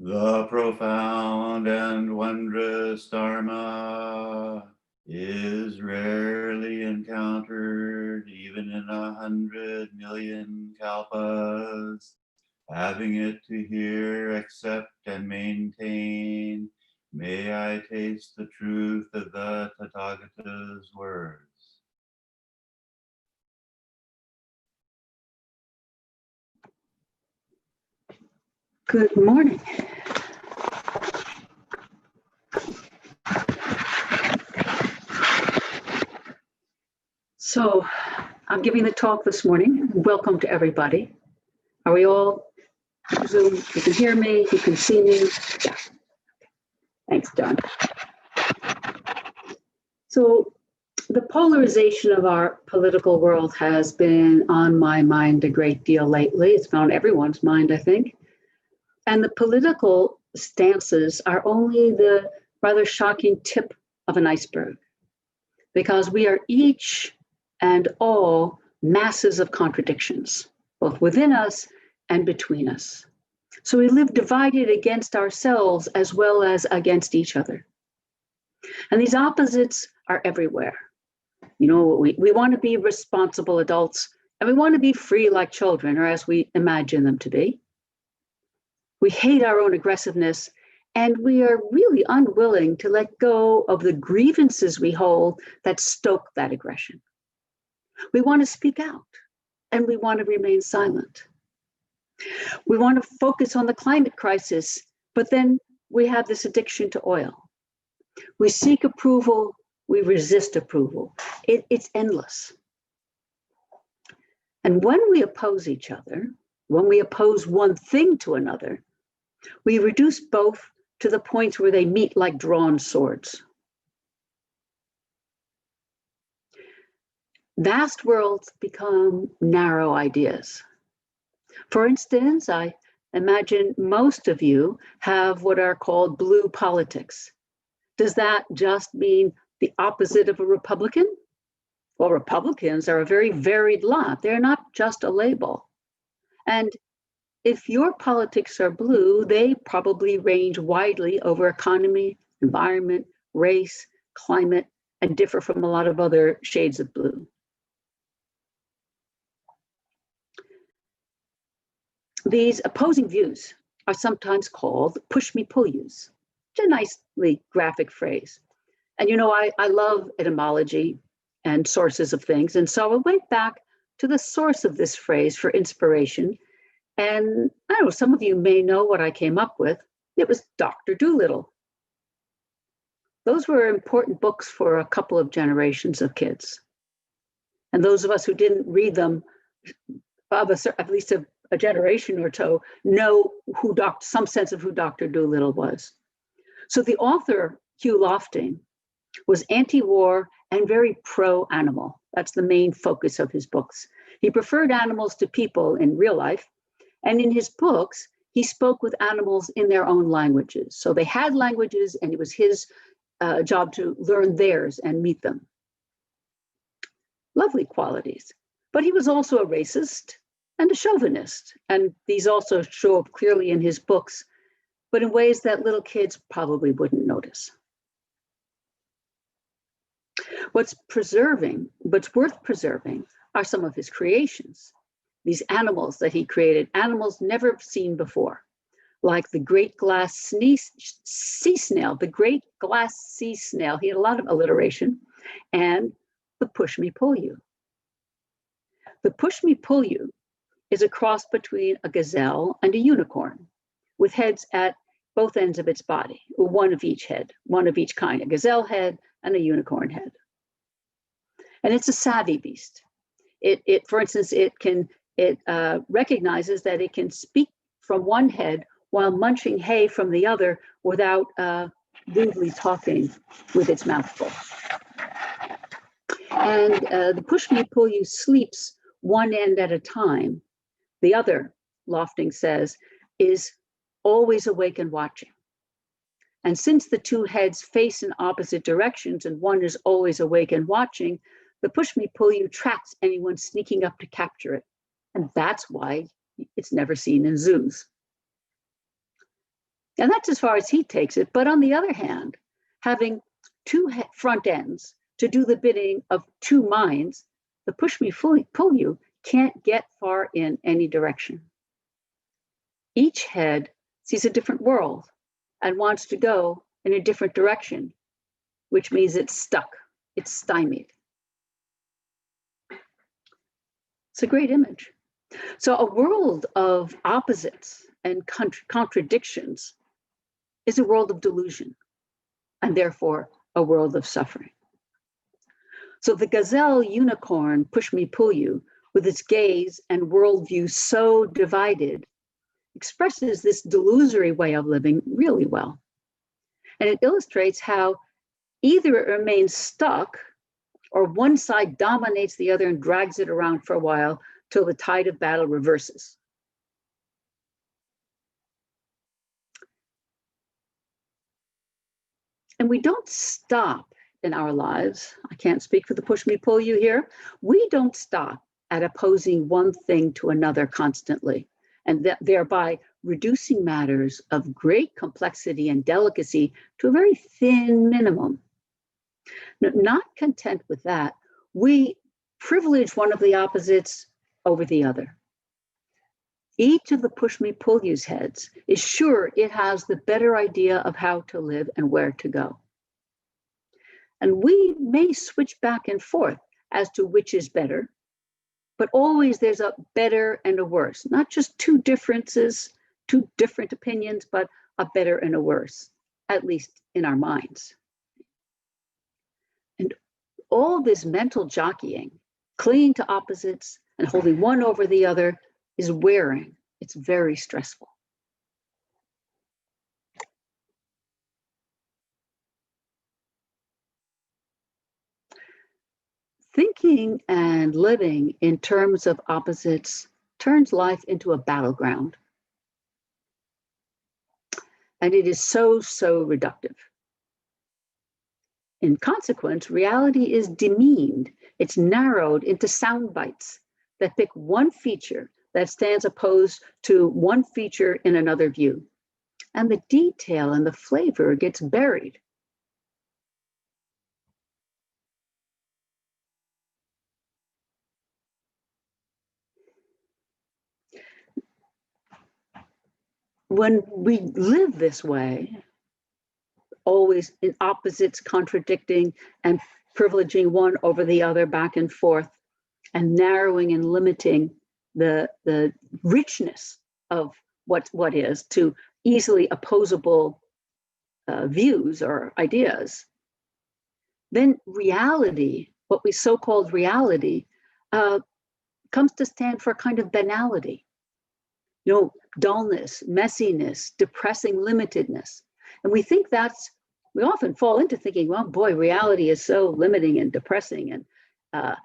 The profound and wondrous Dharma is rarely encountered even in 100 million kalpas. Having it to hear, accept, and maintain, may I taste the truth of the Tathagata's words. Good morning. So I'm giving the talk this morning. Welcome to everybody. Are we all Zoom? You can hear me, you can see me. Yeah. Thanks, John. So the polarization of our political world has been on my mind a great deal lately. It's been on everyone's mind, I think. And the political stances are only the rather shocking tip of an iceberg, because we are each and all masses of contradictions, both within us and between us. So we live divided against ourselves as well as against each other. And these opposites are everywhere. You know, we want to be responsible adults, and we want to be free like children, or as we imagine them to be. We hate our own aggressiveness, and we are really unwilling to let go of the grievances we hold that stoke that aggression. We want to speak out, and we want to remain silent. We want to focus on the climate crisis, but then we have this addiction to oil. We seek approval, we resist approval. It's endless. And when we oppose each other, when we oppose one thing to another, we reduce both to the points where they meet like drawn swords. Vast worlds become narrow ideas. For instance, I imagine most of you have what are called blue politics. Does that just mean the opposite of a Republican? Well, Republicans are a very varied lot. They're not just a label. And if your politics are blue, they probably range widely over economy, environment, race, climate, and differ from a lot of other shades of blue. These opposing views are sometimes called push-me-pull-yus, which is a nicely graphic phrase. And you know, I love etymology and sources of things. And so I went back to the source of this phrase for inspiration. And I don't know, some of you may know what I came up with. It was Dr. Dolittle. Those were important books for a couple of generations of kids. And those of us who didn't read them, at least a generation or two, know some sense of who Dr. Dolittle was. So the author, Hugh Lofting, was anti-war and very pro-animal. That's the main focus of his books. He preferred animals to people in real life. And in his books, he spoke with animals in their own languages. So they had languages, and it was his job to learn theirs and meet them. Lovely qualities. But he was also a racist and a chauvinist. And these also show up clearly in his books, but in ways that little kids probably wouldn't notice. What's worth preserving are some of his creations. These animals that he created, animals never seen before, like the great glass sea snail, the great glass sea snail. He had a lot of alliteration, and the Pushmi-pullyu. The Pushmi-pullyu is a cross between a gazelle and a unicorn, with heads at both ends of its body, or one of each head, one of each kind, a gazelle head and a unicorn head. And it's a savvy beast. For instance, it recognizes that it can speak from one head while munching hay from the other without rudely talking with its mouth full. And the Pushmi-pullyu sleeps one end at a time. The other, Lofting says, is always awake and watching. And since the two heads face in opposite directions and one is always awake and watching, the Pushmi-pullyu tracks anyone sneaking up to capture it. And that's why it's never seen in zoos. And that's as far as he takes it. But on the other hand, having two front ends to do the bidding of two minds, the Pushmi-pullyu can't get far in any direction. Each head sees a different world and wants to go in a different direction, which means it's stuck, it's stymied. It's a great image. So a world of opposites and contradictions is a world of delusion, and therefore a world of suffering. So the gazelle unicorn Pushmi-pullyu, with its gaze and worldview so divided, expresses this delusory way of living really well. And it illustrates how either it remains stuck or one side dominates the other and drags it around for a while till the tide of battle reverses. And we don't stop in our lives. I can't speak for the Pushmi-pullyu here. We don't stop at opposing one thing to another constantly, and thereby reducing matters of great complexity and delicacy to a very thin minimum. Not content with that, we privilege one of the opposites over the other. Each of the Pushmi-pullyu's heads is sure it has the better idea of how to live and where to go. And we may switch back and forth as to which is better, but always there's a better and a worse, not just two differences, two different opinions, but a better and a worse, at least in our minds. And all this mental jockeying, clinging to opposites and holding one over the other is wearing. It's very stressful. Thinking and living in terms of opposites turns life into a battleground. And it is so reductive. In consequence, reality is demeaned. It's narrowed into sound bites that pick one feature that stands opposed to one feature in another view. And the detail and the flavor gets buried. When we live this way, always in opposites contradicting and privileging one over the other back and forth, and narrowing and limiting the richness of what is to easily opposable views or ideas, then reality, what we so-called reality, comes to stand for a kind of banality. You know, dullness, messiness, depressing limitedness. And we often fall into thinking, well, boy, reality is so limiting and depressing and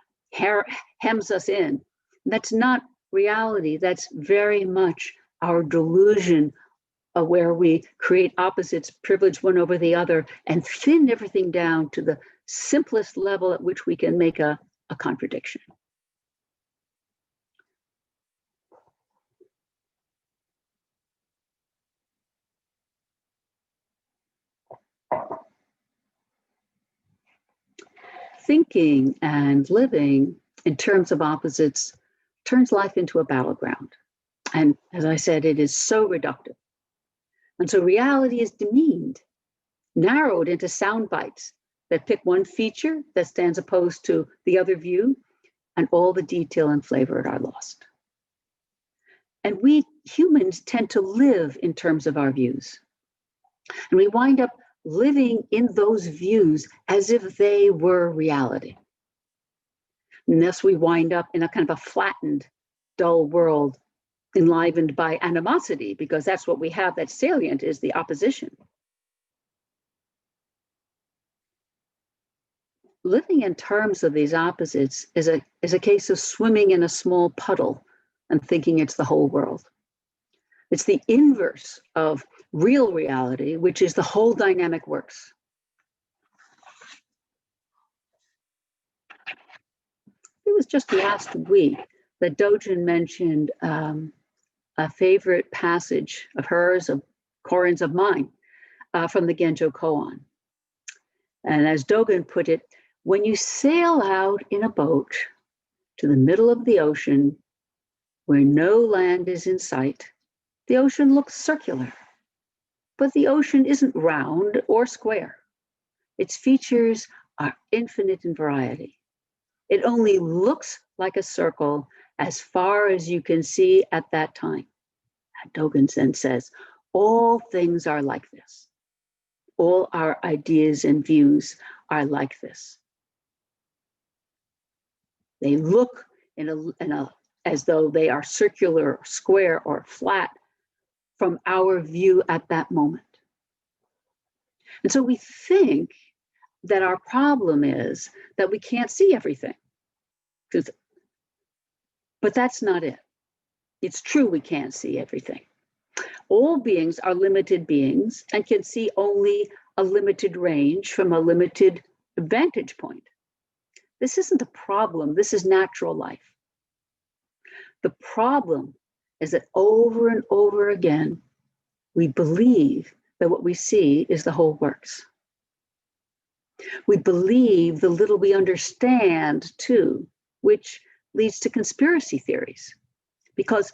hems us in. That's not reality. That's very much our delusion of where we create opposites, privilege one over the other, and thin everything down to the simplest level at which we can make a contradiction. Thinking and living in terms of opposites turns life into a battleground. And as I said, it is so reductive. And so reality is demeaned, narrowed into sound bites that pick one feature that stands opposed to the other view, and all the detail and flavor are lost. And we humans tend to live in terms of our views. And we wind up living in those views as if they were reality. And thus we wind up in a kind of a flattened, dull world enlivened by animosity, because that's what we have that's salient, is the opposition. Living in terms of these opposites is a case of swimming in a small puddle and thinking it's the whole world. It's the inverse of real reality, which is the whole dynamic works. It was just last week that Dojin mentioned a favorite passage of hers, koans of mind from the Genjo koan. And as Dogen put it, when you sail out in a boat to the middle of the ocean where no land is in sight, the ocean looks circular, but the ocean isn't round or square. Its features are infinite in variety. It only looks like a circle as far as you can see at that time. Dogen then says, all things are like this. All our ideas and views are like this. They look as though they are circular, square, or flat from our view at that moment. And so we think that our problem is that we can't see everything. But that's not it. It's true we can't see everything. All beings are limited beings and can see only a limited range from a limited vantage point. This isn't a problem. This is natural life. The problem is that over and over again, we believe that what we see is the whole works. We believe the little we understand too, which leads to conspiracy theories. Because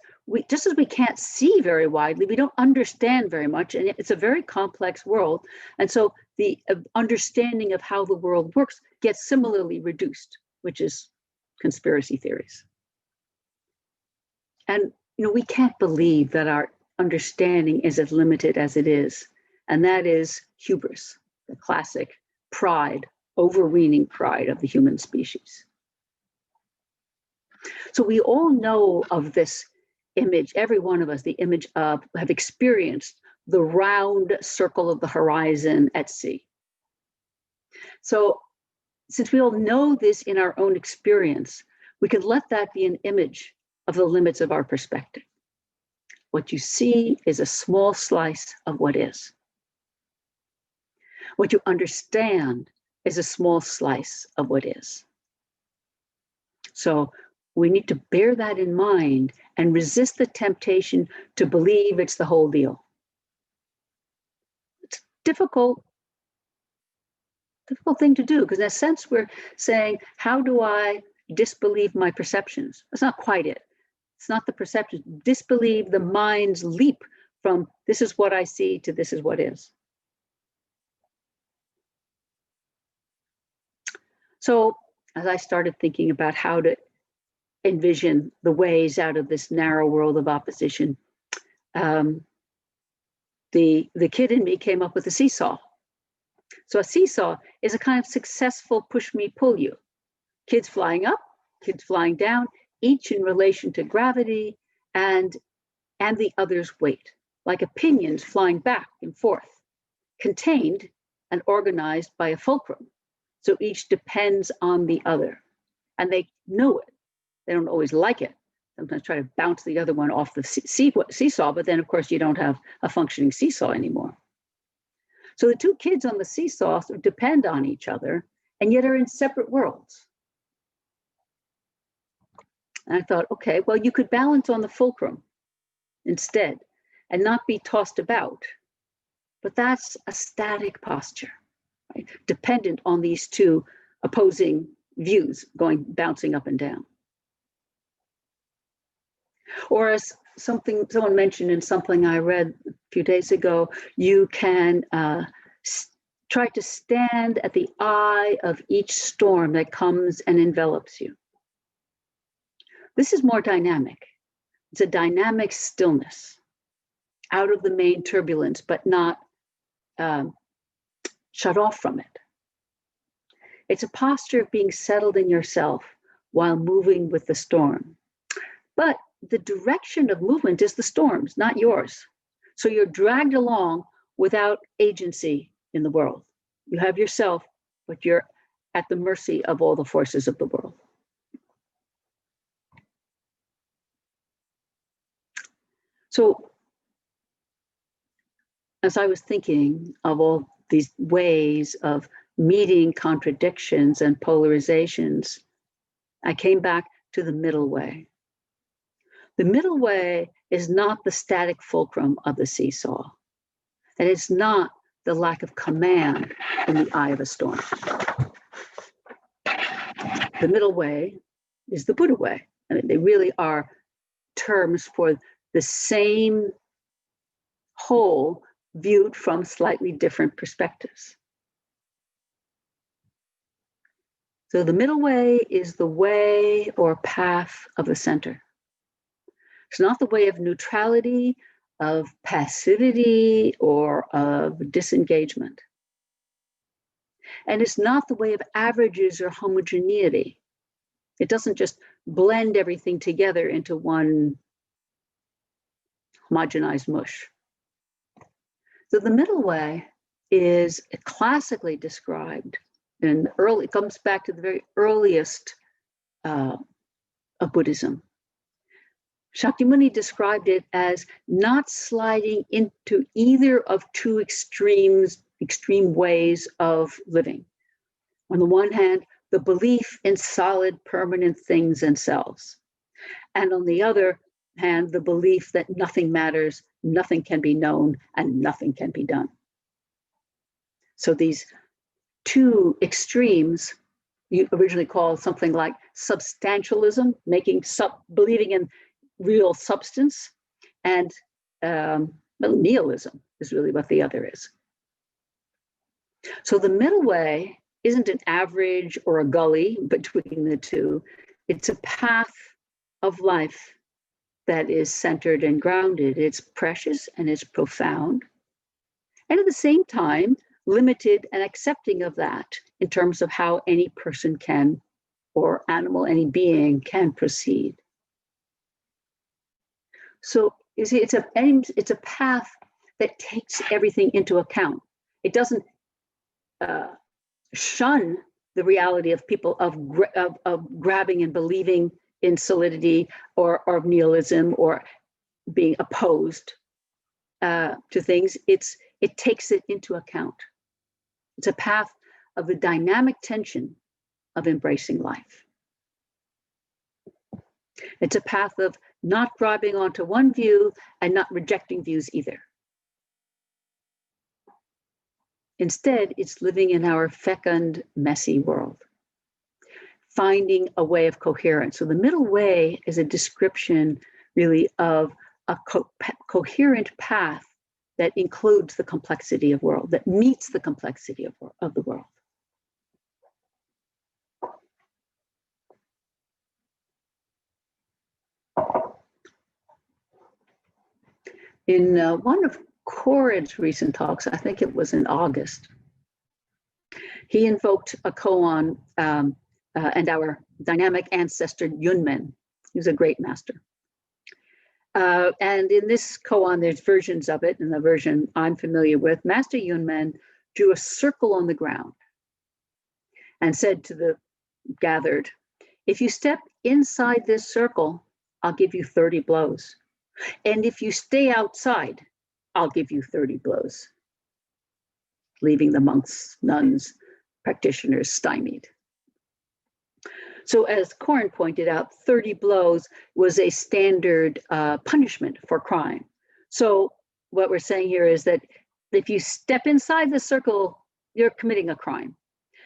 just as we can't see very widely, we don't understand very much, and it's a very complex world. And so the understanding of how the world works gets similarly reduced, which is conspiracy theories. And we can't believe that our understanding is as limited as it is. And that is hubris, the classic pride, overweening pride of the human species. So we all know of this image, every one of us, the image of, have experienced the round circle of the horizon at sea. So since we all know this in our own experience, we can let that be an image of the limits of our perspective. What you see is a small slice of what is. What you understand is a small slice of what is. So we need to bear that in mind and resist the temptation to believe it's the whole deal. It's difficult thing to do, because in a sense we're saying, how do I disbelieve my perceptions? That's not quite it. It's not the perception. Disbelieve the mind's leap from this is what I see to this is what is. So as I started thinking about how to envision the ways out of this narrow world of opposition, the kid in me came up with a seesaw. So a seesaw is a kind of successful push-me-pull-you. Kids flying up, kids flying down, each in relation to gravity and the other's weight, like opinions flying back and forth, contained and organized by a fulcrum. So each depends on the other, and they know it. They don't always like it. Sometimes try to bounce the other one off the seesaw, but then of course you don't have a functioning seesaw anymore. So the two kids on the seesaw sort of depend on each other and yet are in separate worlds. And I thought, okay, well, you could balance on the fulcrum instead and not be tossed about. But that's a static posture, right? Dependent on these two opposing views bouncing up and down. Or as someone mentioned in something I read a few days ago, you can try to stand at the eye of each storm that comes and envelops you. This is more dynamic. It's a dynamic stillness out of the main turbulence, but not shut off from it. It's a posture of being settled in yourself while moving with the storm. But the direction of movement is the storm's, not yours. So you're dragged along without agency in the world. You have yourself, but you're at the mercy of all the forces of the world. So as I was thinking of all these ways of meeting contradictions and polarizations, I came back to the middle way. The middle way is not the static fulcrum of the seesaw. And it's not the lack of command in the eye of a storm. The middle way is the Buddha way. I mean, they really are terms for the same whole viewed from slightly different perspectives. So the middle way is the way or path of the center. It's not the way of neutrality, of passivity, or of disengagement. And it's not the way of averages or homogeneity. It doesn't just blend everything together into one homogenized mush. So the middle way is classically described in early, it comes back to the very earliest of Buddhism. Shakyamuni described it as not sliding into either of two extreme ways of living. On the one hand, the belief in solid, permanent things and selves. And on the other hand, the belief that nothing matters, nothing can be known, and nothing can be done. So these two extremes, you originally called something like substantialism, believing in real substance, and nihilism is really what the other is. So the middle way isn't an average or a gully between the two. It's a path of life that is centered and grounded. It's precious and it's profound. And at the same time, limited and accepting of that in terms of how any person can, or animal, any being can proceed. So you see, it's a path that takes everything into account. It doesn't shun the reality of people of grabbing and believing in solidity or of nihilism or being opposed to things. It takes it into account. It's a path of the dynamic tension of embracing life. It's a path of not grabbing onto one view and not rejecting views either. Instead, it's living in our fecund, messy world, finding a way of coherence. So the middle way is a description really of a coherent path that includes the complexity of world, that meets the complexity of the world. In one of Koren's recent talks, I think it was in August, he invoked a koan and our dynamic ancestor Yunmen. He was a great master. And in this koan, there's versions of it. In the version I'm familiar with, Master Yunmen drew a circle on the ground and said to the gathered, if you step inside this circle, I'll give you 30 blows. And if you stay outside, I'll give you 30 blows, leaving the monks, nuns, practitioners stymied. So as Koren pointed out, 30 blows was a standard punishment for crime. So what we're saying here is that if you step inside the circle, you're committing a crime.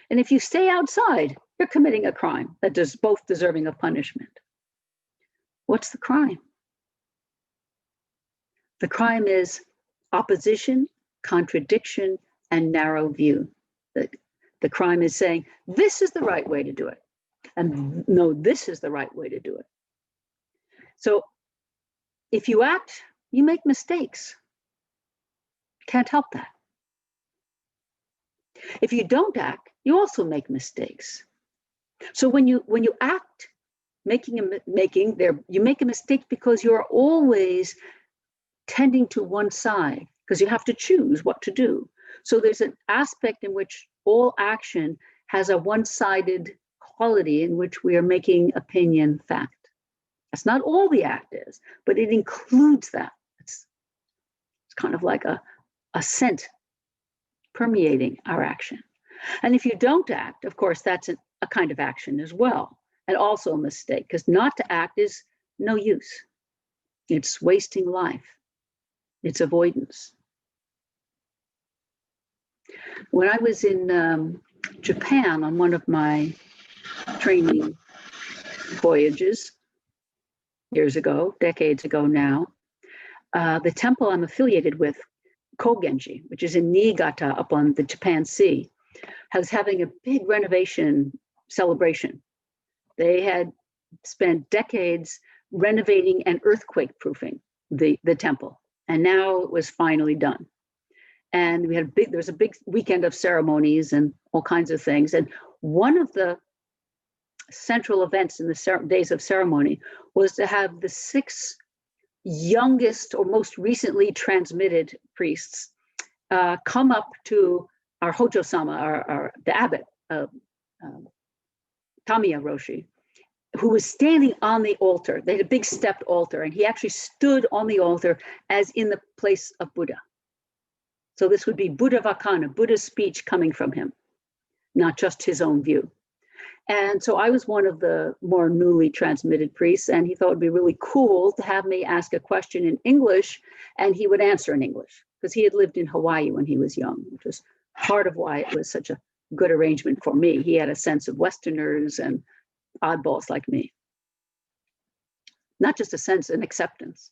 And if you stay outside, you're committing a crime that is both deserving of punishment. What's the crime? The crime is opposition, contradiction, and narrow view. The crime is saying, this is the right way to do it. And no, this is the right way to do it. So if you act, you make mistakes. Can't help that. If you don't act, you also make mistakes. So when you act, you make a mistake because you're always tending to one side, because you have to choose what to do. So there's an aspect in which all action has a one-sided quality in which we are making opinion fact. That's not all the act is, but it includes that. It's kind of like a scent permeating our action. And if you don't act, of course, that's a kind of action as well, and also a mistake, because not to act is no use. It's wasting life. It's avoidance. When I was in Japan on one of my training voyages years ago, decades ago now, the temple I'm affiliated with, Kogenji, which is in Niigata up on the Japan Sea, was having a big renovation celebration. They had spent decades renovating and earthquake proofing the temple, and now it was finally done. And there was a big weekend of ceremonies and all kinds of things. And one of the central events in the days of ceremony was to have the 6 youngest or most recently transmitted priests come up to our Hojo-sama, the abbot, Tamiya Roshi, who was standing on the altar. They had a big stepped altar, and he actually stood on the altar as in the place of Buddha. So this would be Buddha Vakana, Buddha's speech coming from him, not just his own view. And so I was one of the more newly transmitted priests, and he thought it'd be really cool to have me ask a question in English, and he would answer in English, because he had lived in Hawaii when he was young, which was part of why it was such a good arrangement for me. He had a sense of Westerners and oddballs like me. Not just a sense, an acceptance.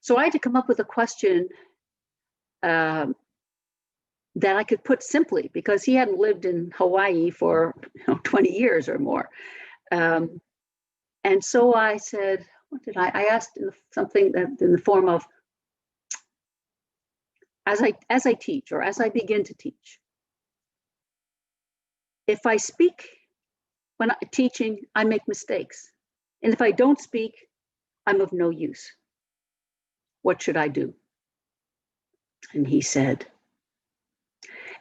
So I had to come up with a question that I could put simply, because he hadn't lived in Hawaii for 20 years or more. And so I said, what did I asked something in the form of, as I teach, or as I begin to teach, if I speak when I'm teaching, I make mistakes. And if I don't speak, I'm of no use. What should I do? And he said,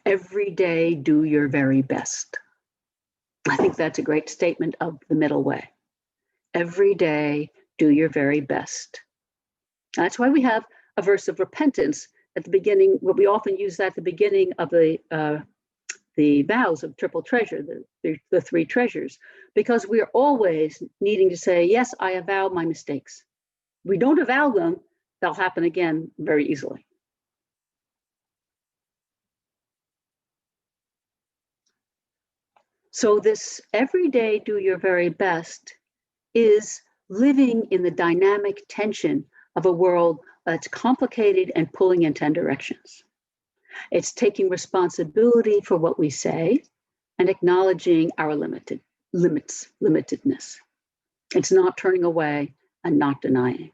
every day do your very best. I think that's a great statement of the middle way. Every day do your very best. That's why we have a verse of repentance at the beginning. What we often use that at the beginning of the vows of triple treasure, the 3 treasures, because we are always needing to say, yes, I avow my mistakes. If we don't avow them, they'll happen again very easily. So this every day do your very best is living in the dynamic tension of a world that's complicated and pulling in 10 directions. It's taking responsibility for what we say and acknowledging our limitedness. It's not turning away and not denying.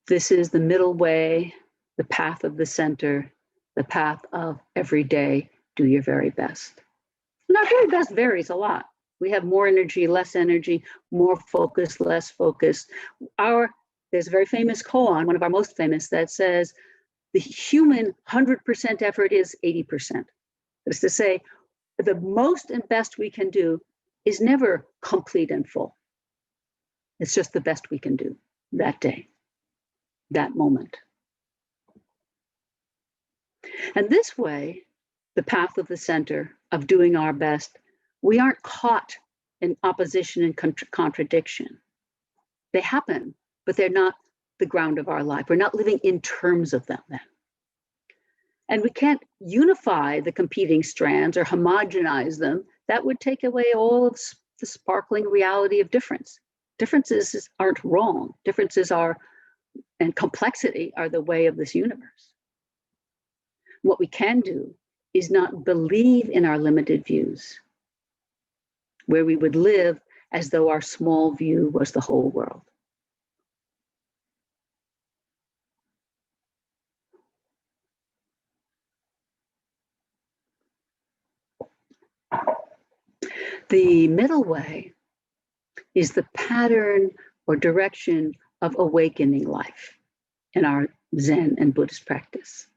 This is the middle way, the path of the center, the path of every day, do your very best. And our very best varies a lot. We have more energy, less energy, more focus, less focus. There's a very famous koan, one of our most famous, that says the human 100% effort is 80%. That's to say, the most and best we can do is never complete and full. It's just the best we can do that day, that moment. And this way, the path of the center of doing our best, we aren't caught in opposition and contradiction. They happen, but they're not the ground of our life. We're not living in terms of them then. And we can't unify the competing strands or homogenize them. That would take away all of the sparkling reality of difference. Differences aren't wrong. Differences are, and complexity are the way of this universe. What we can do is not believe in our limited views, where we would live as though our small view was the whole world. The middle way is the pattern or direction of awakening life in our Zen and Buddhist practice.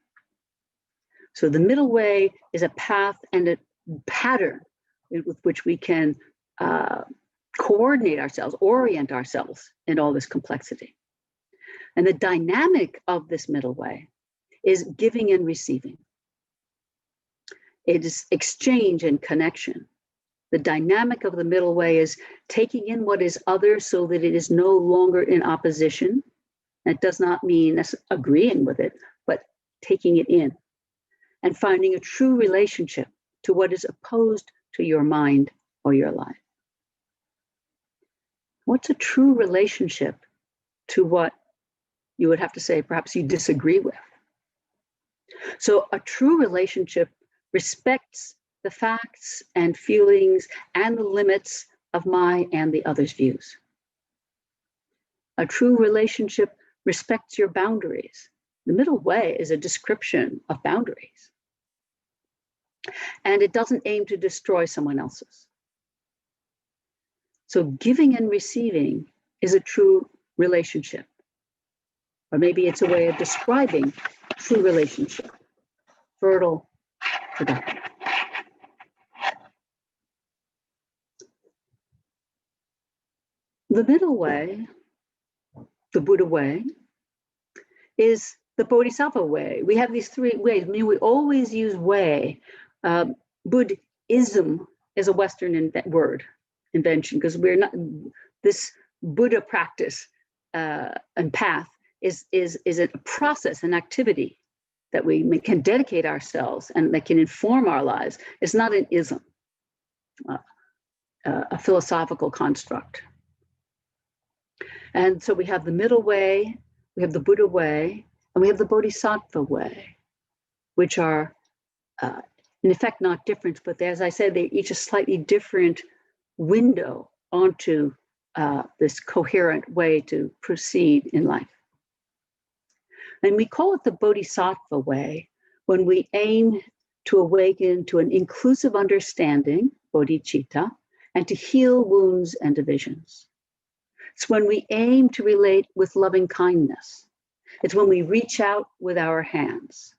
So the middle way is a path and a pattern with which we can coordinate ourselves, orient ourselves in all this complexity. And the dynamic of this middle way is giving and receiving. It is exchange and connection. The dynamic of the middle way is taking in what is other so that it is no longer in opposition It does not mean agreeing with it, but taking it in and finding a true relationship to what is opposed to your mind or your life. What's a true relationship to what you would have to say perhaps you disagree with? So a true relationship respects the facts and feelings and the limits of my and the other's views. A true relationship respects your boundaries. The middle way is a description of boundaries. And it doesn't aim to destroy someone else's. So giving and receiving is a true relationship. Or maybe it's a way of describing true relationship. Fertile, productive. The middle way, the Buddha way, is the Bodhisattva way. We have these three ways. I mean, we always use way. Buddhism is a Western invention, because we're not, this Buddha practice and path is a process, an activity that we can dedicate ourselves and that can inform our lives. It's not an ism, a philosophical construct. And so we have the middle way, we have the Buddha way, and we have the Bodhisattva way, which are in effect not different, but as I said, they're each a slightly different window onto this coherent way to proceed in life. And we call it the Bodhisattva way when we aim to awaken to an inclusive understanding, bodhicitta, and to heal wounds and divisions. It's when we aim to relate with loving kindness. It's when we reach out with our hands.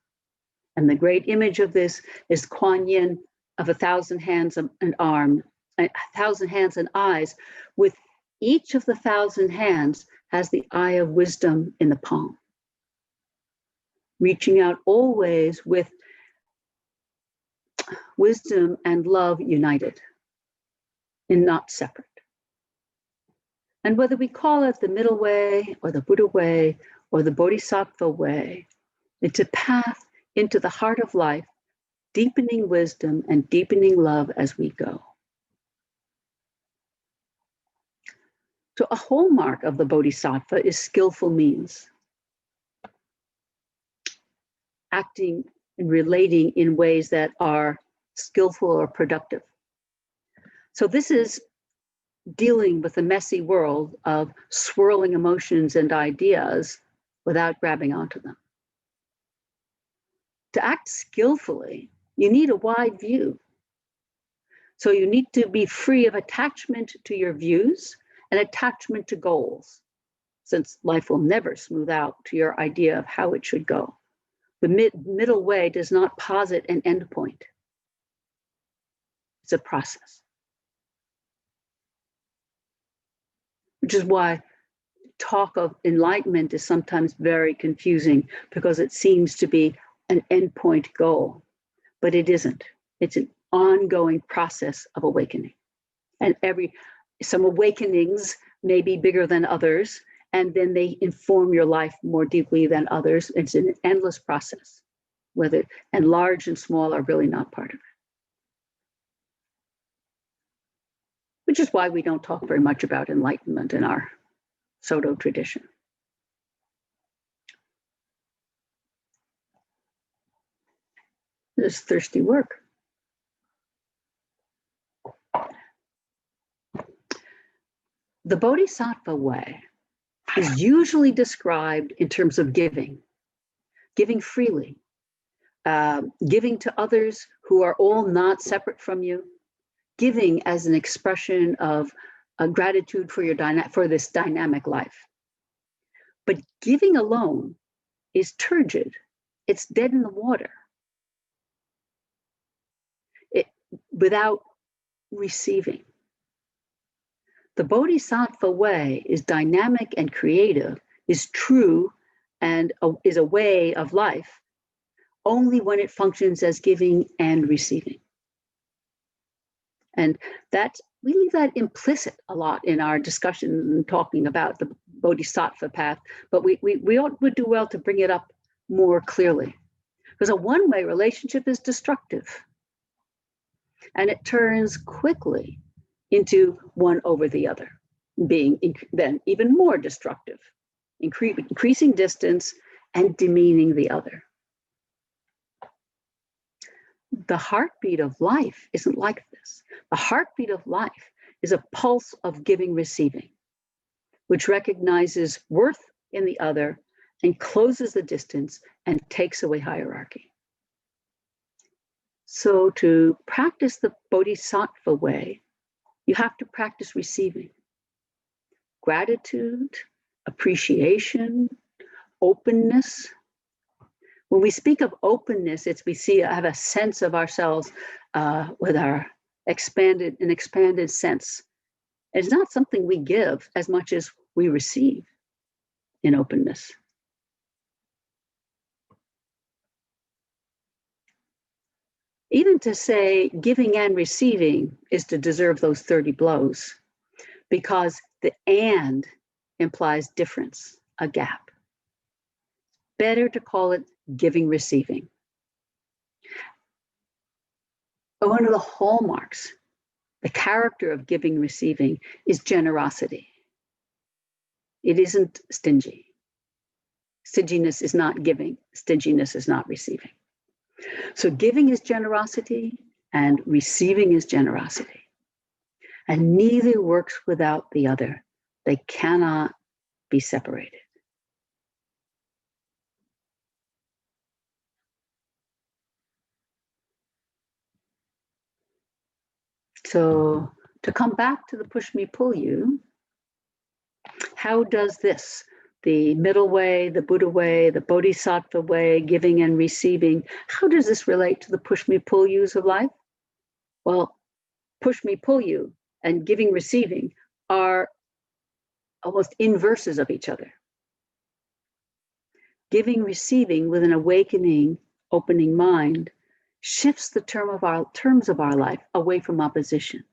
And the great image of this is Kuan Yin of 1,000 hands and arms, 1,000 hands and eyes, with each of the 1,000 hands has the eye of wisdom in the palm. Reaching out always with wisdom and love united and not separate. And whether we call it the middle way or the Buddha way or the Bodhisattva way, it's a path into the heart of life, deepening wisdom and deepening love as we go. So a hallmark of the Bodhisattva is skillful means. Acting and relating in ways that are skillful or productive. So this is dealing with the messy world of swirling emotions and ideas without grabbing onto them. To act skillfully, you need a wide view. So you need to be free of attachment to your views and attachment to goals, since life will never smooth out to your idea of how it should go. The middle way does not posit an endpoint. It's a process. Which is why talk of enlightenment is sometimes very confusing, because it seems to be an endpoint goal, but it isn't. It's an ongoing process of awakening. And some awakenings may be bigger than others, and then they inform your life more deeply than others. It's an endless process, and large and small are really not part of it. Which is why we don't talk very much about enlightenment in our Soto tradition. This is thirsty work. The Bodhisattva way is usually described in terms of giving freely, giving to others who are all not separate from you, giving as an expression of gratitude for this dynamic life. But giving alone is turgid. It's dead in the water. Without receiving. The Bodhisattva way is dynamic and creative, is true, and is a way of life only when it functions as giving and receiving. And we leave that implicit a lot in our discussion and talking about Bodhisattva path, but we would do well to bring it up more clearly. Because a one-way relationship is destructive. And it turns quickly into one over the other, being then even more destructive, increasing distance and demeaning the other. The heartbeat of life isn't like this. The heartbeat of life is a pulse of giving, receiving, which recognizes worth in the other and closes the distance and takes away hierarchy. So to practice the Bodhisattva way, you have to practice receiving. Gratitude, appreciation, openness. When we speak of openness, have a sense of ourselves with our expanded sense. It's not something we give as much as we receive in openness. Even to say giving and receiving is to deserve those 30 blows, because the and implies difference, a gap. Better to call it giving, receiving. But one of the hallmarks, the character of giving, receiving is generosity. It isn't stingy. Stinginess is not giving. Stinginess is not receiving. So giving is generosity and receiving is generosity. And neither works without the other. They cannot be separated. So to come back to the Pushmi-pullyu, how does this, the middle way, the Buddha way, the Bodhisattva way, giving and receiving, how does this relate to the Pushmi-pullus of life? Well, Pushmi-pullyu and giving, receiving are almost inverses of each other. Giving, receiving with an awakening, opening mind shifts the terms of our life away from opposition.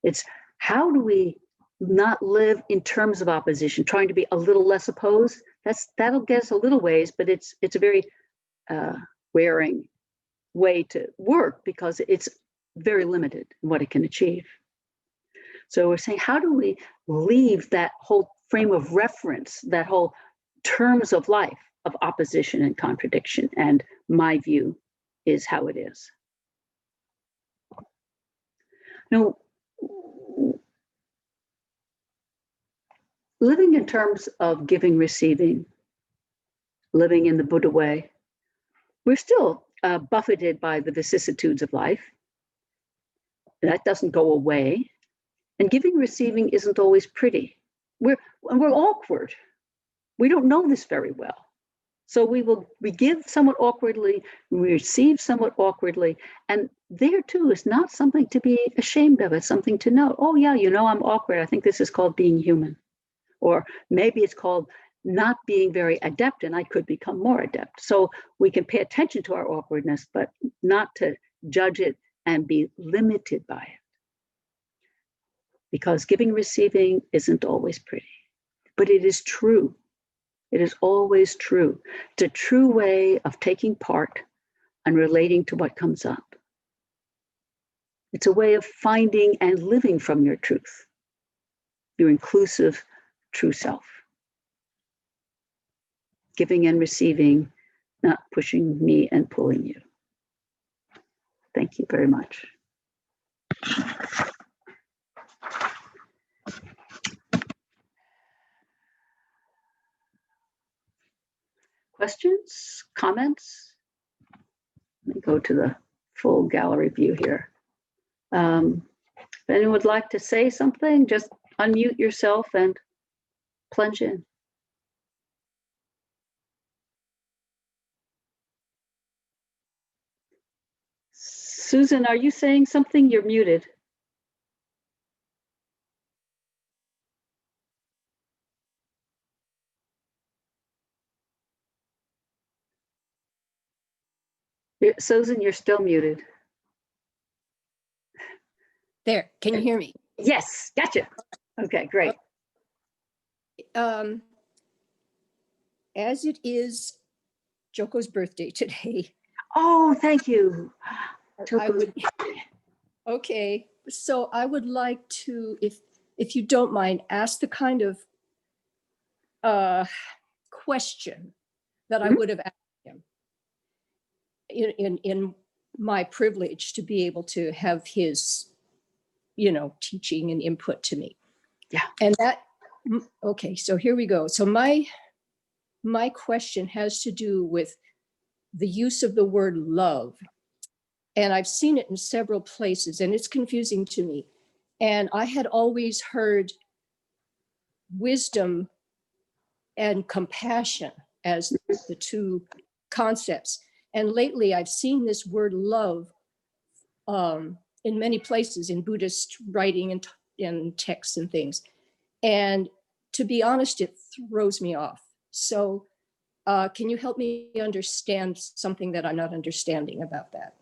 It's how do we not live in terms of opposition, trying to be a little less opposed? That'll get us a little ways, but it's a very wearing way to work because it's very limited in what it can achieve. So we're saying, how do we leave that whole frame of reference, that whole terms of life of opposition and contradiction, and my view is how it is. Now, living in terms of giving, receiving, living in the Buddha way, we're still buffeted by the vicissitudes of life. That doesn't go away. And giving, receiving isn't always pretty. We're awkward. We don't know this very well. So we give somewhat awkwardly, we receive somewhat awkwardly, and there too is not something to be ashamed of. It's something to know. Oh yeah, I'm awkward. I think this is called being human. Or maybe it's called not being very adept, and I could become more adept. So we can pay attention to our awkwardness, but not to judge it and be limited by it. Because giving, receiving isn't always pretty, but it is true. It is always true. It's a true way of taking part and relating to what comes up. It's a way of finding and living from your truth, your inclusive true self. Giving and receiving, not pushing me and pulling you. Thank you very much. Questions, comments? Let me go to the full gallery view here. If anyone would like to say something, just unmute yourself and plunge in. Susan, are you saying something? You're muted. Susan, you're still muted. There, can you hear me? Yes, gotcha. Okay, great. as it is Joko's birthday today. Oh, thank you. I would, okay, so I would like to, if you don't mind, ask the kind of question that I would have asked him in my privilege to be able to have his, teaching and input to me. Yeah. And that, okay, so here we go. So my question has to do with the use of the word love. And I've seen it in several places, and it's confusing to me. And I had always heard wisdom and compassion as the two concepts. And lately I've seen this word love in many places in Buddhist writing and texts and things. And to be honest, it throws me off. So can you help me understand something that I'm not understanding about that?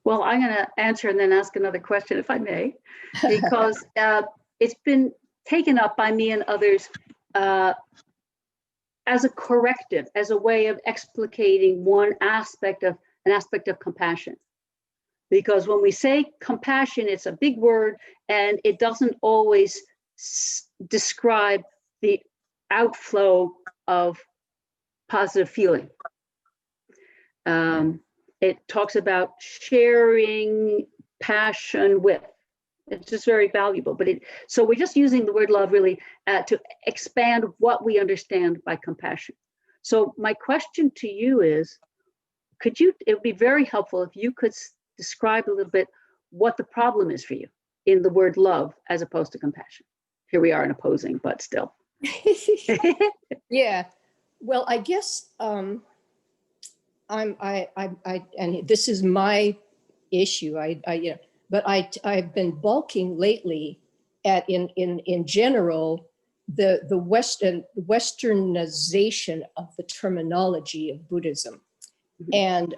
Well, I'm going to answer and then ask another question, if I may, because it's been taken up by me and others as a corrective, as a way of explicating an aspect of compassion. Because when we say compassion, it's a big word, and it doesn't always describe the outflow of positive feeling. It talks about sharing passion with. It's just very valuable. So we're just using the word love really to expand what we understand by compassion. So my question to you is, it would be very helpful if you could describe a little bit what the problem is for you in the word love as opposed to compassion. Here we are in opposing, but still. Yeah. Well, I guess and this is my issue. But I've been balking lately at in general the westernization of the terminology of Buddhism. And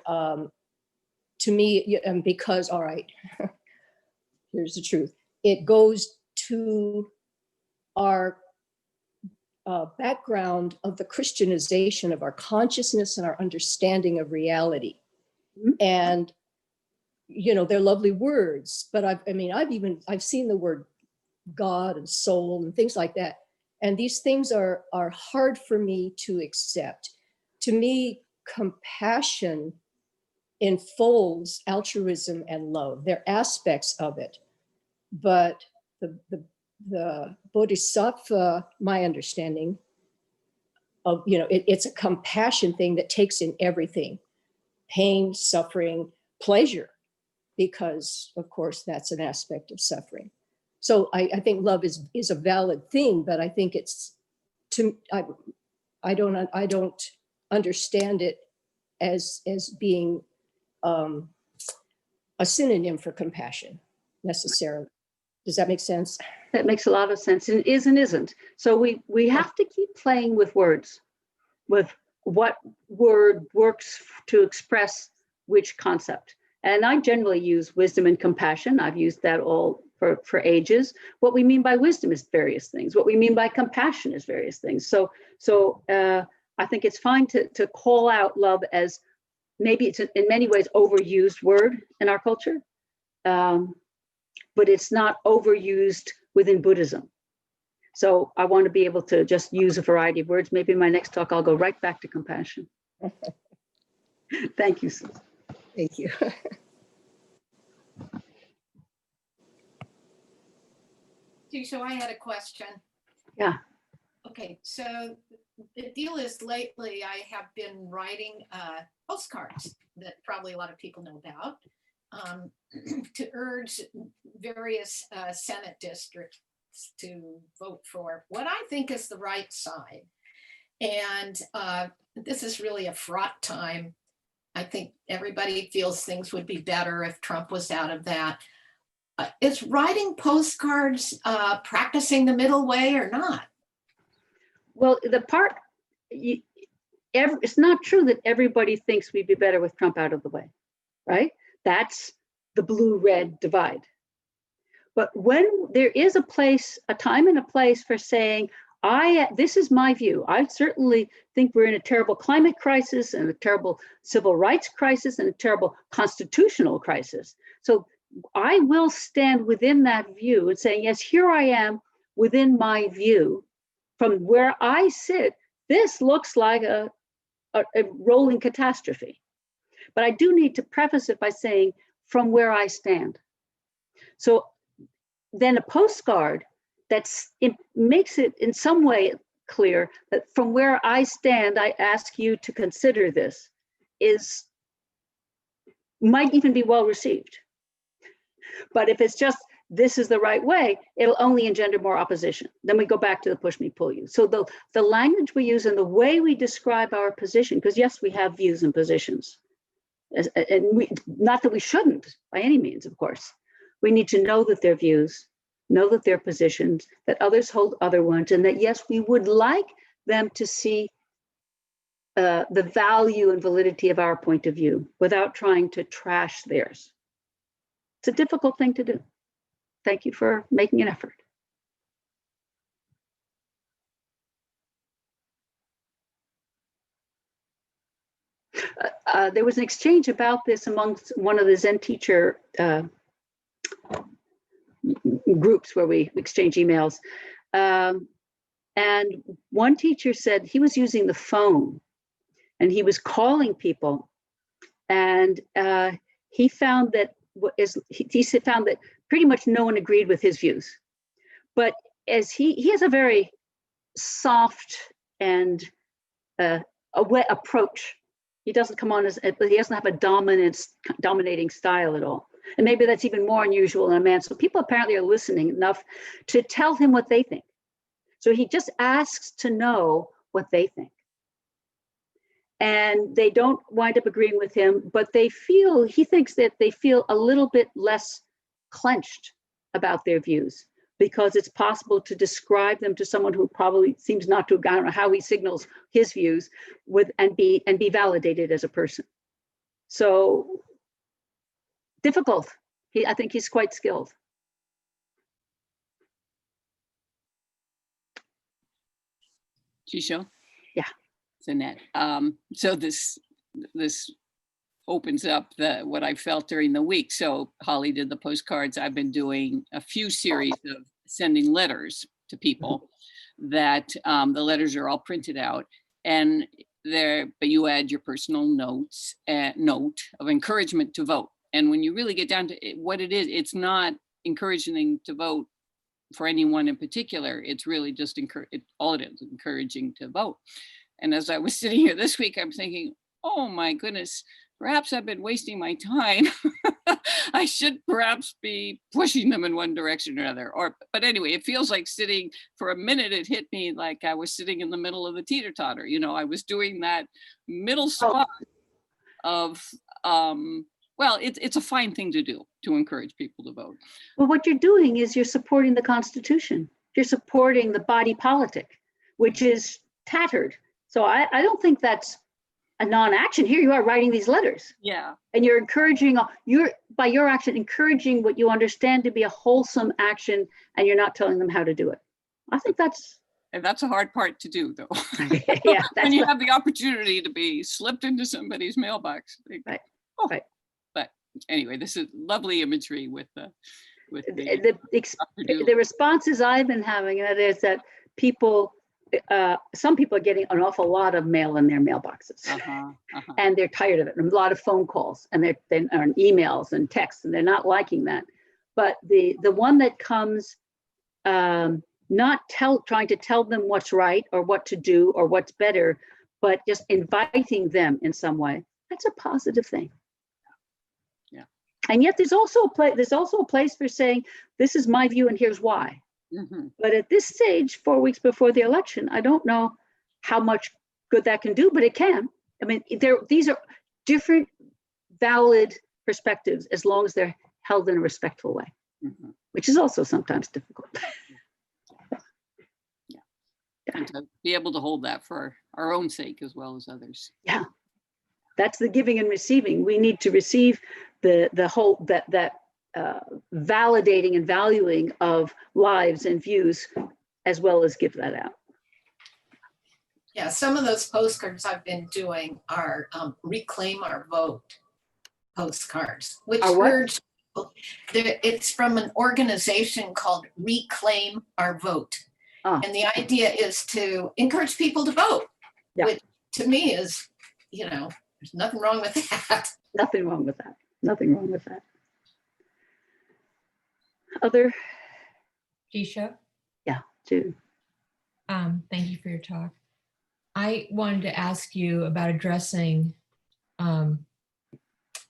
to me, and because, all right, here's the truth. It goes to our background of the Christianization of our consciousness and our understanding of reality. And, they're lovely words, but I've seen the word God and soul and things like that. And these things are hard for me to accept. To me, compassion enfolds altruism and love. They're aspects of it. But the Bodhisattva, my understanding of, it's a compassion thing that takes in everything: pain, suffering, pleasure, because of course that's an aspect of suffering. So I think love is a valid thing, but I think I don't understand it as being a synonym for compassion necessarily. Does that make sense? That makes a lot of sense. It is and isn't. So we have to keep playing with words, with what word works to express which concept. And I generally use wisdom and compassion. I've used that all for ages. What we mean by wisdom is various things. What we mean by compassion is various things. So I think it's fine to call out love as maybe it's in many ways overused word in our culture, but it's not overused within Buddhism. So I want to be able to just use a variety of words. Maybe in my next talk, I'll go right back to compassion. Thank you, Susan. Thank you. Jisho, I had a question. Yeah. Okay, so the deal is lately I have been writing postcards that probably a lot of people know about to urge various Senate districts to vote for what I think is the right side. And this is really a fraught time. I think everybody feels things would be better if Trump was out of that. Is writing postcards practicing the middle way or not? Well, it's not true that everybody thinks we'd be better with Trump out of the way, right? That's the blue-red divide. But when there is a time and a place for saying, This is my view. I certainly think we're in a terrible climate crisis and a terrible civil rights crisis and a terrible constitutional crisis. So I will stand within that view and say, yes, here I am within my view. From where I sit, this looks like a rolling catastrophe. But I do need to preface it by saying, from where I stand. So then a postcard it makes it in some way clear that from where I stand, I ask you to consider this, might even be well received. But if it's just, this is the right way, it'll only engender more opposition. Then we go back to the push-me-pull-you. So the language we use and the way we describe our position, because yes, we have views and positions, and not that we shouldn't by any means, of course. We need to know that they're views, know that they're positions, that others hold other ones, and that yes, we would like them to see the value and validity of our point of view without trying to trash theirs. It's a difficult thing to do. Thank you for making an effort. There was an exchange about this amongst one of the Zen teacher groups where we exchange emails. And one teacher said he was using the phone and he was calling people, and he found that found that pretty much no one agreed with his views. But as he has a very soft and approach. He doesn't come on he doesn't have a dominating style at all. And maybe that's even more unusual in a man. So people apparently are listening enough to tell him what they think. So he just asks to know what they think. And they don't wind up agreeing with him, but he thinks that they feel a little bit less clenched about their views, because it's possible to describe them to someone who probably seems not to, I don't know how he signals his views and be validated as a person. So difficult. I think he's quite skilled. Jisho? Yeah. It's Annette. So this opens up what I felt during the week. So Holly did the postcards. I've been doing a few series of sending letters to people that the letters are all printed out, and but you add your personal note of encouragement to vote. And when you really get down to what it is, it's not encouraging to vote for anyone in particular. It's really just all it is, encouraging to vote. And as I was sitting here this week, I'm thinking, oh my goodness, perhaps I've been wasting my time. I should perhaps be pushing them in one direction or another. But anyway, it feels like sitting for a minute. It hit me like I was sitting in the middle of the teeter-totter. You know, I was doing that middle spot of, well, it's a fine thing to do, to encourage people to vote. Well, what you're doing is you're supporting the Constitution. You're supporting the body politic, which is tattered. So I don't think that's a non-action. Here you are writing these letters. Yeah. And you're encouraging, by your action, encouraging what you understand to be a wholesome action, and you're not telling them how to do it. I think that's a hard part to do, though. Yeah. When you have the opportunity to be slipped into somebody's mailbox. Right. Oh. Right. But anyway, this is lovely imagery with the responses I've been having is that some people are getting an awful lot of mail in their mailboxes, and they're tired of it. And a lot of phone calls and emails and texts, and they're not liking that. But the one that comes, not trying to tell them what's right or what to do or what's better, but just inviting them in some way, that's a positive thing. Yeah. And yet there's also a place for saying, this is my view and here's why. Mm-hmm. But at this stage, 4 weeks before the election, I don't know how much good that can do, but it can. I mean, these are different, valid perspectives as long as they're held in a respectful way, which is also sometimes difficult. Yeah. And to be able to hold that for our own sake as well as others. Yeah, that's the giving and receiving. We need to receive the whole validating and valuing of lives and views, as well as give that out. Yeah, some of those postcards I've been doing are Reclaim Our Vote postcards, which Our what? urge people. It's from an organization called Reclaim Our Vote. Ah. And the idea is to encourage people to vote, Yeah. which to me is, there's nothing wrong with that. Nothing wrong with that. Nothing wrong with that. Other? Jisho, Yeah, Jude. thank you for your talk. I wanted to ask you about addressing the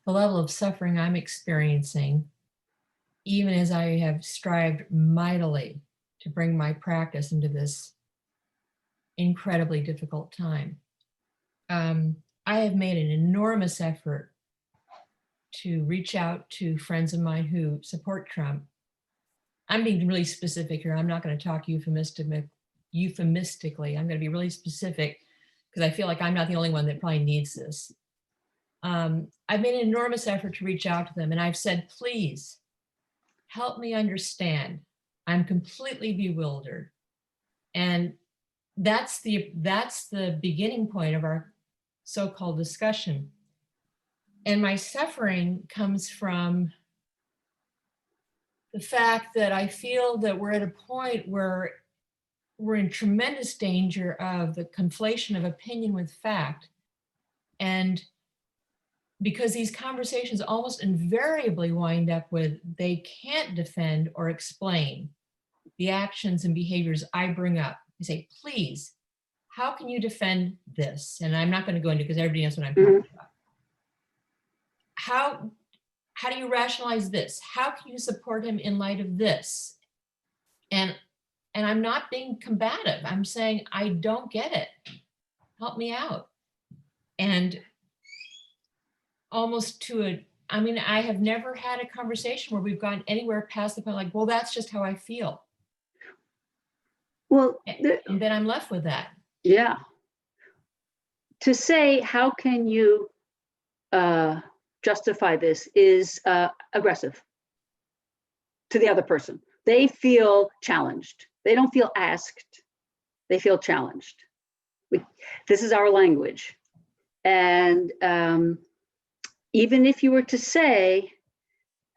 level of suffering I'm experiencing, even as I have strived mightily to bring my practice into this incredibly difficult time. I have made an enormous effort to reach out to friends of mine who support Trump. I'm being really specific here. I'm not going to talk euphemistically. I'm going to be really specific because I feel like I'm not the only one that probably needs this. I've made an enormous effort to reach out to them, and I've said, please help me understand. I'm completely bewildered. And that's the beginning point of our so-called discussion. And my suffering comes from the fact that I feel that we're at a point where we're in tremendous danger of the conflation of opinion with fact. And because these conversations almost invariably wind up with, they can't defend or explain the actions and behaviors I bring up. I say, please, how can you defend this? And I'm not going to go into, because everybody knows what I'm talking about. How do you rationalize this? How can you support him in light of this? And I'm not being combative. I'm saying, I don't get it. Help me out. And almost I have never had a conversation where we've gone anywhere past the point like, well, that's just how I feel. Well, and then I'm left with that. Yeah. To say, how can you justify this is aggressive to the other person. They feel challenged. They don't feel asked. They feel challenged. This is our language. And even if you were to say,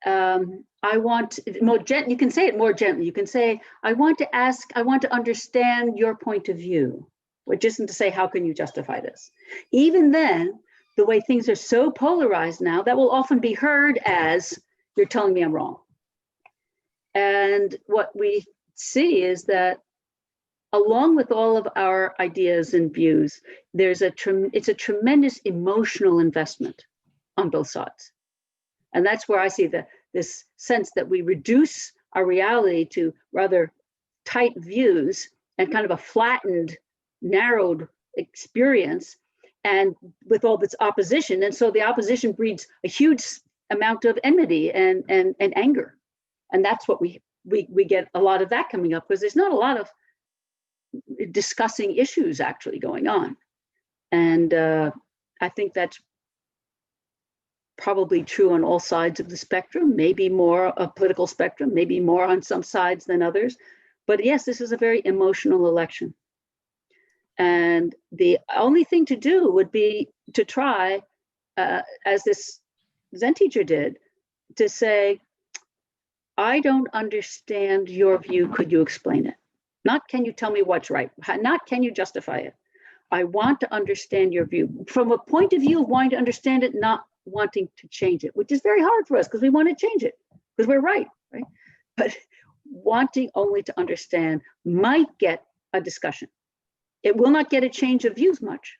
I want more gently, you can say it more gently. You can say, I want to understand your point of view, which isn't to say, how can you justify this? Even then, the way things are so polarized now, that will often be heard as, you're telling me I'm wrong. And what we see is that along with all of our ideas and views, it's a tremendous emotional investment on both sides. And that's where I see this sense that we reduce our reality to rather tight views and kind of a flattened, narrowed experience, and with all this opposition. And so the opposition breeds a huge amount of enmity and anger. And that's what we get a lot of that coming up, because there's not a lot of discussing issues actually going on. And I think that's probably true on all sides of the spectrum, maybe more a political spectrum, maybe more on some sides than others. But yes, this is a very emotional election. And the only thing to do would be to try, as this Zen teacher did, to say, I don't understand your view, could you explain it? Not can you tell me what's right, not can you justify it. I want to understand your view from a point of view of wanting to understand it, not wanting to change it, which is very hard for us because we want to change it because we're right? But wanting only to understand might get a discussion. It will not get a change of views much,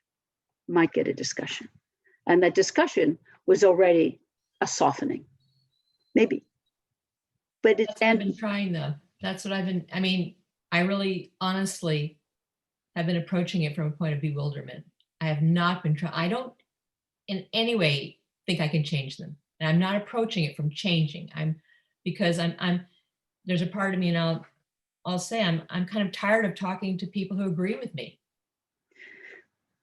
might get a discussion. And that discussion was already a softening, maybe. But it's, I've been trying though. That's what I've been, I really honestly have been approaching it from a point of bewilderment. I have not been trying, I don't in any way think I can change them. And I'm not approaching it from changing. Because there's a part of me, and I'll say I'm kind of tired of talking to people who agree with me.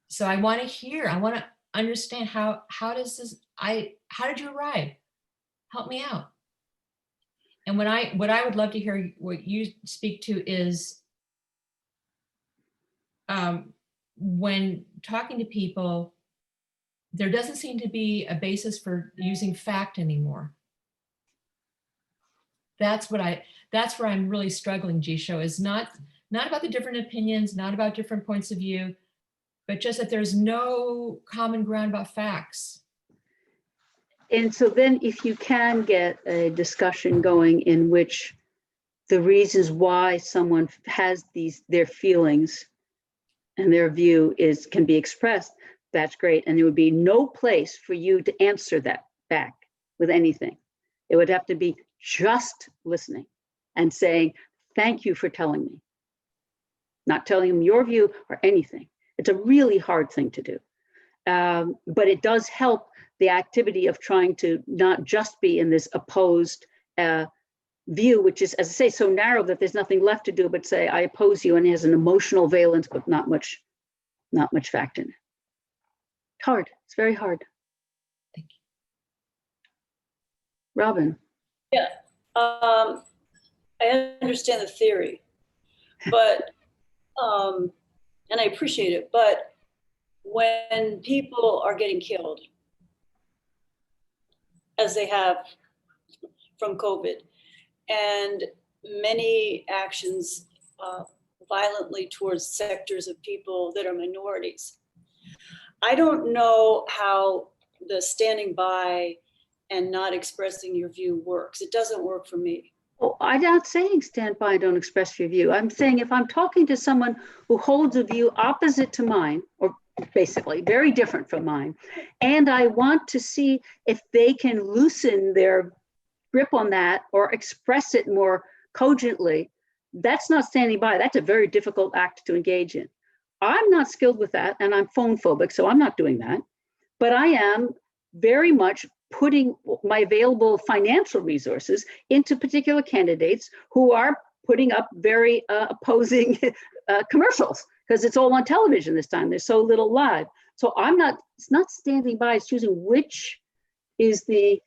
So I want to understand how did you arrive? Help me out. And what I would love to hear what you speak to is when talking to people, there doesn't seem to be a basis for using fact anymore. That's where I'm really struggling, Jisho, is not about the different opinions, not about different points of view, but just that there's no common ground about facts. And so then if you can get a discussion going in which the reasons why someone has their feelings and their view can be expressed, that's great. And there would be no place for you to answer that back with anything. It would have to be just listening and saying, thank you for telling me. Not telling them your view or anything. It's a really hard thing to do. But it does help the activity of trying to not just be in this opposed view, which is, as I say, so narrow that there's nothing left to do but say, I oppose you, and it has an emotional valence, but not much fact in it. It's hard. It's very hard. Thank you. Robin. Yeah, I understand the theory, but, and I appreciate it, but when people are getting killed, as they have from COVID, and many actions violently towards sectors of people that are minorities, I don't know how the standing by and not expressing your view works. It doesn't work for me. Oh, I'm not saying stand by, don't express your view. I'm saying if I'm talking to someone who holds a view opposite to mine, or basically very different from mine, and I want to see if they can loosen their grip on that or express it more cogently, that's not standing by. That's a very difficult act to engage in. I'm not skilled with that, and I'm phone phobic, so I'm not doing that. But I am very much putting my available financial resources into particular candidates who are putting up very opposing commercials, because it's all on television this time. There's so little live. So it's not standing by, it's choosing which is the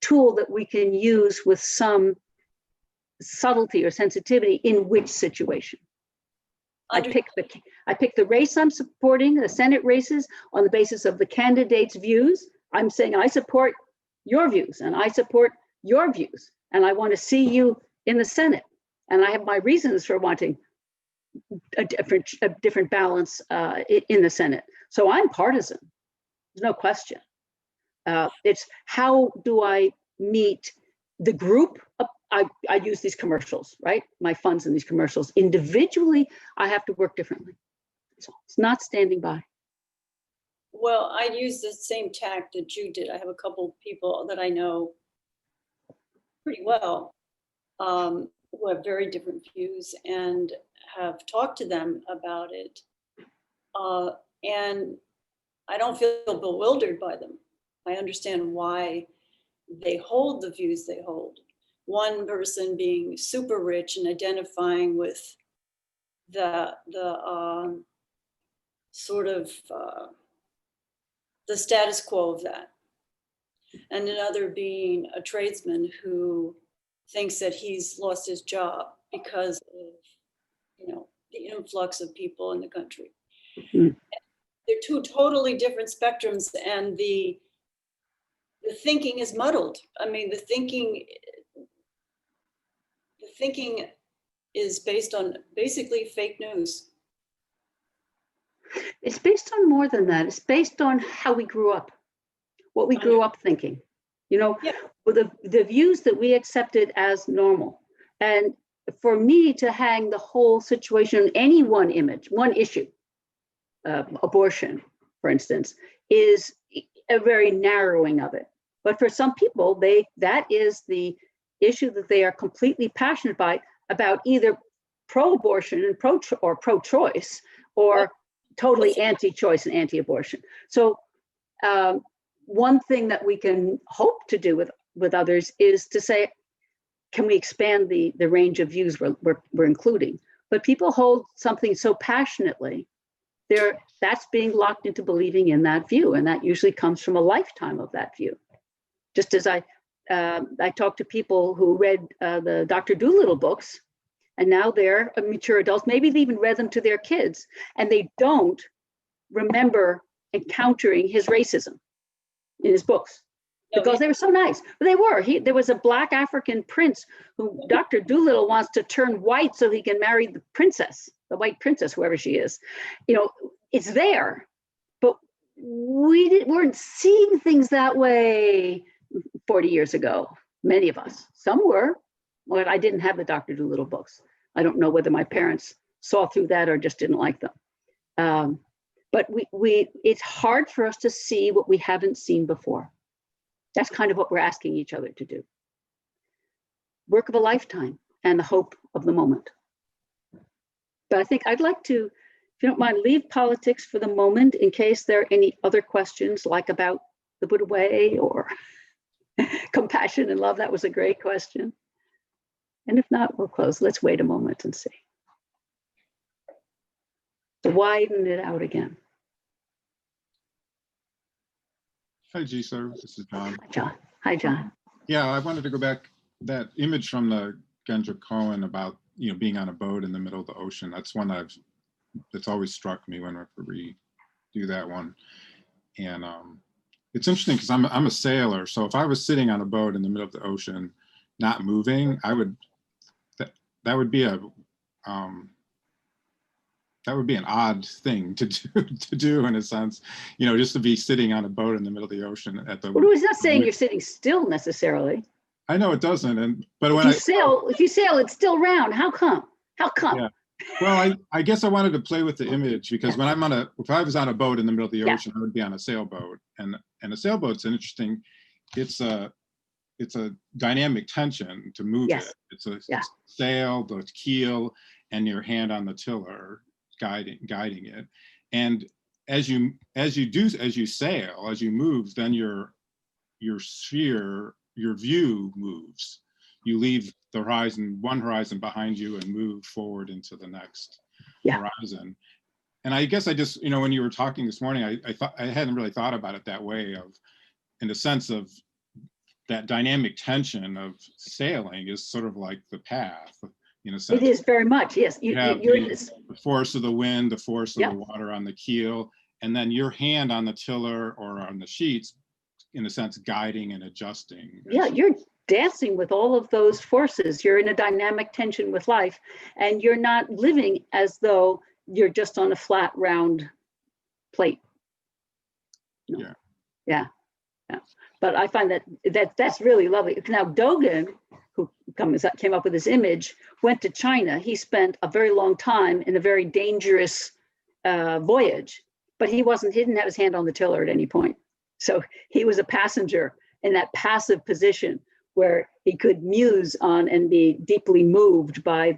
tool that we can use with some subtlety or sensitivity in which situation. I pick the race I'm supporting, the Senate races, on the basis of the candidate's views. I'm saying I support your views and I support your views, and I want to see you in the Senate. And I have my reasons for wanting a different balance in the Senate. So I'm partisan, there's no question. It's how do I meet the group? I use these commercials, right? My funds in these commercials. Individually, I have to work differently. So it's not standing by. Well, I use the same tact that you did. I have a couple people that I know pretty well who have very different views and have talked to them about it. And I don't feel bewildered by them. I understand why they hold the views they hold. One person being super rich and identifying with the sort of the status quo of that. And another being a tradesman who thinks that he's lost his job because of, the influx of people in the country. Mm-hmm. They're two totally different spectrums, and the thinking is muddled. I mean, the thinking is based on basically fake news. It's based on more than that. It's based on how we grew up, what we grew up thinking, with the views that we accepted as normal. And for me to hang the whole situation on any one image, one issue, abortion, for instance, is a very narrowing of it. But for some people, that is the issue that they are completely passionate about either pro-abortion and pro-choice, or totally anti-choice and anti-abortion. So one thing that we can hope to do with others is to say, can we expand the range of views we're including? But people hold something so passionately, that's being locked into believing in that view, and that usually comes from a lifetime of that view. Just as I talk to people who read the Dr. Dolittle books, and now they're mature adults, maybe they even read them to their kids, and they don't remember encountering his racism in his books because they were so nice. But they were. There was a Black African prince who Dr. Doolittle wants to turn white so he can marry the princess, the white princess, whoever she is. You know, it's there, but we weren't seeing things that way 40 years ago. Many of us, some were. Well, I didn't have the Dr. Doolittle books. I don't know whether my parents saw through that or just didn't like them. But it's hard for us to see what we haven't seen before. That's kind of what we're asking each other to do. Work of a lifetime and the hope of the moment. But I think I'd like to, if you don't mind, leave politics for the moment in case there are any other questions, like about the Buddha way or compassion and love. That was a great question. And if not, we'll close. Let's wait a moment and see. Widen it out again. Hi, Jisho. This is John. Hi, John. Hi, John. Yeah, I wanted to go back that image from the Genja Cohen about being on a boat in the middle of the ocean. That's one that's always struck me whenever we do that one. And it's interesting because I'm a sailor. So if I was sitting on a boat in the middle of the ocean, not moving, that would be an odd thing to do in a sense, just to be sitting on a boat in the middle of the ocean at the. Well, it's not saying you're sitting still necessarily. I know it doesn't, but if you sail, it's still round. How come? Yeah. Well, I guess I wanted to play with the image because when if I was on a boat in the middle of the ocean, I would be on a sailboat, and a sailboat's interesting. It's a dynamic tension to move it. It's a sail, the keel, and your hand on the tiller guiding it. And as you sail, as you move, then your sphere, your view moves. You leave the one horizon behind you and move forward into the next horizon. And I guess I just, when you were talking this morning, I hadn't really thought about it that way, in the sense of that dynamic tension of sailing is sort of like the path, in a sense. It is very much, yes. You have the force of the wind, the force of the water on the keel, and then your hand on the tiller or on the sheets, in a sense, guiding and adjusting. Yeah, you're dancing with all of those forces. You're in a dynamic tension with life, and you're not living as though you're just on a flat, round plate. No. Yeah. But I find that's really lovely. Now, Dogen, who came up with this image, went to China. He spent a very long time in a very dangerous voyage, but he didn't have his hand on the tiller at any point. So he was a passenger in that passive position where he could muse on and be deeply moved by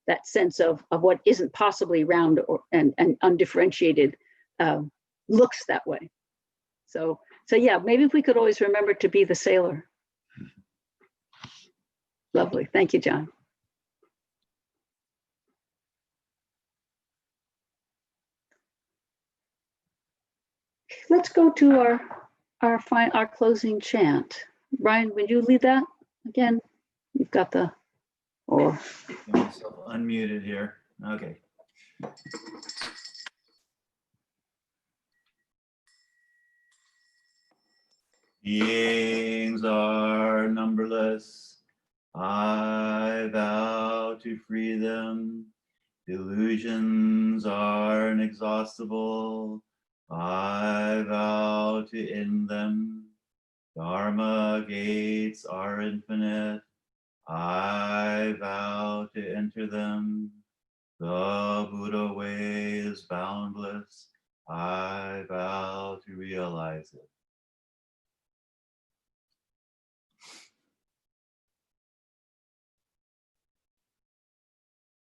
that sense of what isn't possibly round and undifferentiated looks that way. So yeah, maybe if we could always remember to be the sailor. Lovely. Thank you, John. Let's go to our closing chant. Brian, would you lead that again? You've got the Get myself unmuted here. Okay. Beings are numberless. I vow to free them. Illusions are inexhaustible. I vow to end them. Dharma gates are infinite. I vow to enter them. The Buddha way is boundless. I vow to realize it.